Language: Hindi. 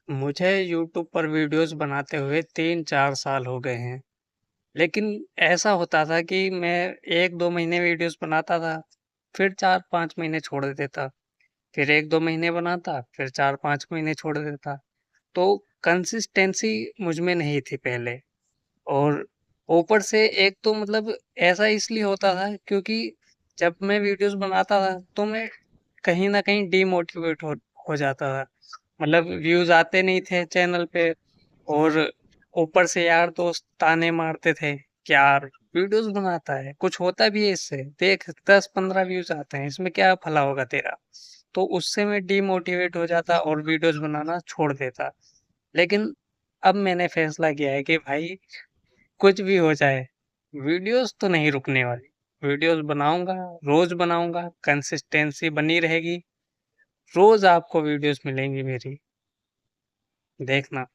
मुझे यूट्यूब पर वीडियोस बनाते हुए 3-4 साल हो गए हैं। लेकिन ऐसा होता था कि मैं 1-2 महीने वीडियोस बनाता था, फिर 4-5 महीने छोड़ देता, फिर 1-2 महीने बनाता, फिर 4-5 महीने छोड़ देता। तो कंसिस्टेंसी मुझ में नहीं थी पहले। और ऊपर से एक तो मतलब ऐसा इसलिए होता था क्योंकि जब मैं वीडियोस बनाता था तो मैं कहीं न कहीं डीमोटिवेट हो जाता था। मतलब व्यूज़ आते नहीं थे चैनल पे और ऊपर से यार दोस्त ताने मारते थे कि यार वीडियोस बनाता है, कुछ होता भी है इससे, देख 10-15 व्यूज़ आते हैं, इसमें क्या भला होगा तेरा? तो उससे मैं डीमोटिवेट हो जाता और वीडियोस बनाना छोड़ देता। लेकिन अब मैंने फैसला किया है कि भाई कुछ भी हो जाए, वीडियोस तो नहीं रुकने वाली। वीडियोस बनाऊँगा, रोज़ बनाऊँगा, कंसिस्टेंसी बनी रहेगी, रोज़ आपको वीडियोस मिलेंगी मेरी, देखना।